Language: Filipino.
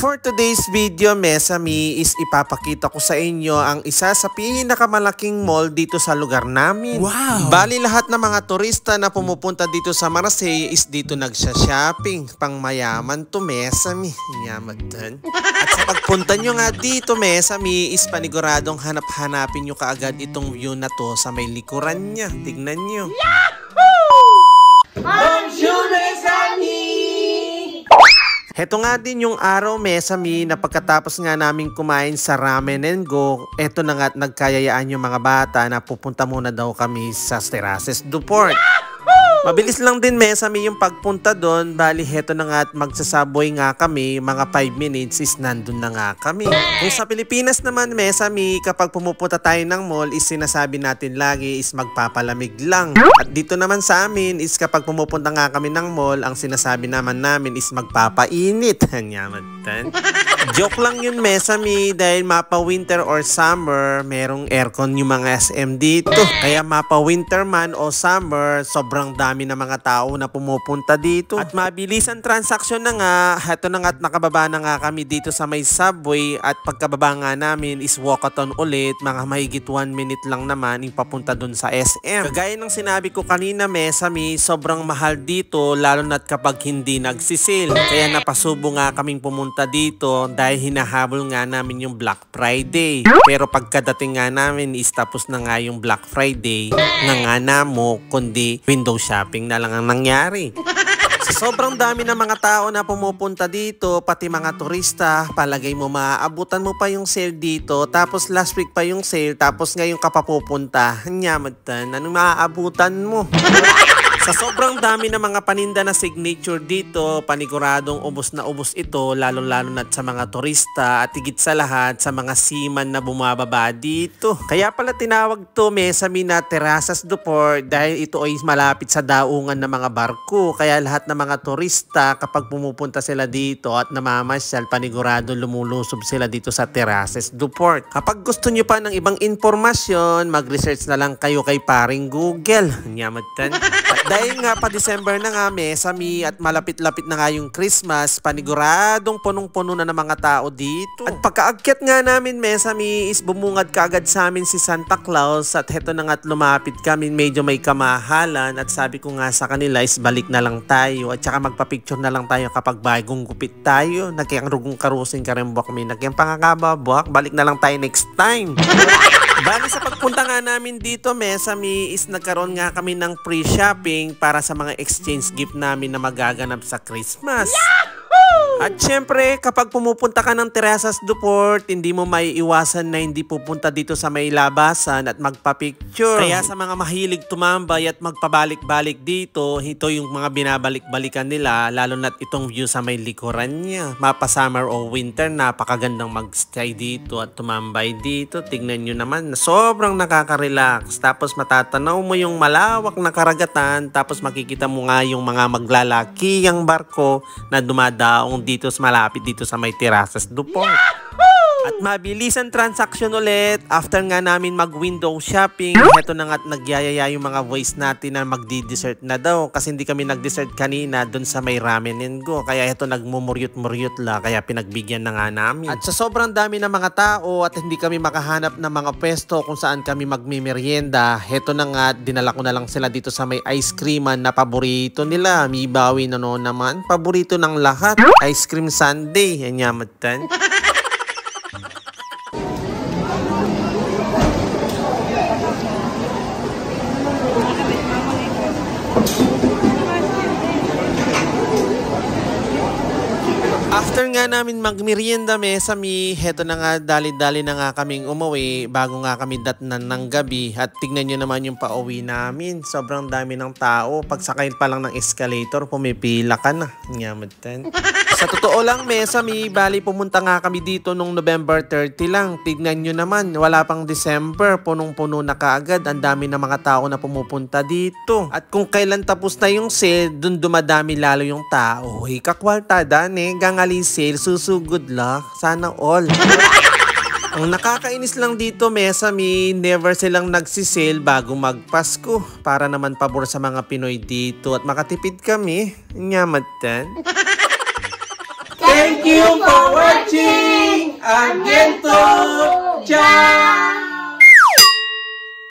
For today's video, Mesami, is ipapakita ko sa inyo ang isa sa pinakamalaking mall dito sa lugar namin. Wow! Bali lahat ng mga turista na pumupunta dito sa Marseille is dito nagsha-shopping. Pang mayaman to, Mesami. Yaman din. At sa pagpunta nyo nga dito, Mesami, is paniguradong hanap-hanapin nyo kaagad itong view na to sa may likuran niya. Tignan nyo. Bonjour, Mesami! Heto nga din yung araw, Mesami, na pagkatapos nga naming kumain sa Ramen and Go, eto na nga at nagkayayaan yung mga bata na pupunta muna daw kami sa Terraces du Port. Mabilis lang din, Mesami, yung pagpunta doon. Bali, heto na nga at magsasaboy nga kami. Mga 5 minutes is nandun na nga kami. Kung sa Pilipinas naman, Mesami, kapag pumupunta tayo ng mall, is sinasabi natin lagi is magpapalamig lang. At dito naman sa amin is kapag pumupunta nga kami ng mall, ang sinasabi naman namin is magpapainit. Nyamatan. Joke lang yun, Mesami, dahil mapa winter or summer, merong aircon yung mga SM dito. Kaya mapa winter man o summer, sobrang dami na mga tao na pumupunta dito. At mabilis ang transaksyon na nga. Heto na nga at nakababa na nga kami dito sa may subway. At pagkababa nga namin is walkathon ulit. Mga mahigit 1 minute lang naman yung papunta dun sa SM. Kagaya ng sinabi ko kanina, Mesami, sobrang mahal dito lalo na't kapag hindi nagsisale. Kaya napasubo nga kaming pumunta dito dahil hinahabol nga namin yung Black Friday. Pero pagkadating nga namin is tapos na nga yung Black Friday. Nga mo kundi window shopping na lang ang nangyari. Sa sobrang dami ng mga tao na pumupunta dito, pati mga turista, palagay mo maaabutan mo pa yung sale dito, tapos last week pa yung sale, tapos ngayon ka pa pupunta. Nyamatan, anong maaabutan mo? Sa sobrang dami ng mga paninda na signature dito, paniguradong ubos na ubos ito, lalo-lalo na sa mga turista at higit sa lahat sa mga seaman na bumababa dito. Kaya pala tinawag to, Mesami, na Terraces du Port dahil ito ay malapit sa daungan ng mga barko. Kaya lahat ng mga turista kapag pumupunta sila dito at namamasyal, paniguradong lumulusob sila dito sa Terraces du Port. Kapag gusto nyo pa ng ibang informasyon, mag-research na lang kayo kay paring Google. Nyamatan. Dahil nga pa December na nga, Mesami, at malapit-lapit na nga yung Christmas, paniguradong punong-puno na ng mga tao dito. At pagkaakyat nga namin, Mesami, is bumungad kaagad sa amin si Santa Claus at heto na nga at lumapit kami, medyo may kamahalan at sabi ko nga sa kanila is balik na lang tayo at saka magpa-picture na lang tayo kapag bagong gupit tayo. Nagyang rugong karusin karembok kami, nagyang pangakababok, balik na lang tayo next time. Bali sa pagpunta nga namin dito, Mesami, is nagkaroon nga kami ng pre-shopping para sa mga exchange gift namin na magaganap sa Christmas. At syempre, kapag pumupunta ka ng Terraces du Port, hindi mo maiiwasan na hindi pupunta dito sa may labasan at magpa-picture. Kaya sa mga mahilig tumambay at magpabalik-balik dito, ito yung mga binabalik-balikan nila, lalo na't itong view sa may likuran niya. Mapa summer o winter, napakagandang mag-stay dito at tumambay dito. Tignan nyo naman, sobrang nakaka-relax. Tapos matatanaw mo yung malawak na karagatan, tapos makikita mo nga yung mga maglalaki ang barko na dumadaong dito malapit dito sa may Terraces du Port. At mabilis ang transaction ulit. After nga namin mag-window shopping, heto na nga at nagyayaya yung mga voice natin na magdi-dessert na daw. Kasi hindi kami nag-dessert kanina dun sa may Ramen and Go. Kaya heto nagmumuryot-muryot la. Kaya pinagbigyan na nga namin. At sa sobrang dami ng mga tao at hindi kami makahanap ng mga pwesto kung saan kami magmimerienda, heto na nga, dinala ko na lang sila dito sa may ice creaman na paborito nila. Mibawi na no naman. Paborito ng lahat. Ice cream sundae. Yan yamatan. After nga namin magmerienda, Mesami, heto na nga, dali-dali na nga kaming umuwi bago nga kami datnan ng gabi. At tignan nyo naman yung pauwi namin. Sobrang dami ng tao. Pagsakay pa lang ng escalator, pumipila ka na. Nyamatan. Sa totoo lang, Mesami, bali pumunta nga kami dito nung November 30 lang. Tignan nyo naman, wala pang December, punong-puno na kaagad. Ang dami ng mga tao na pumupunta dito. At kung kailan tapos na yung sale, dun dumadami lalo yung tao. Hey, kakwalta, dane, gangali sale, susugod la. Sana all. Ang nakakainis lang dito, Mesami, never silang nagsisale bago magpasko. Para naman pabor sa mga Pinoy dito at makatipid kami. Nyamatan. Thank you for watching. A bientôt. Ciao.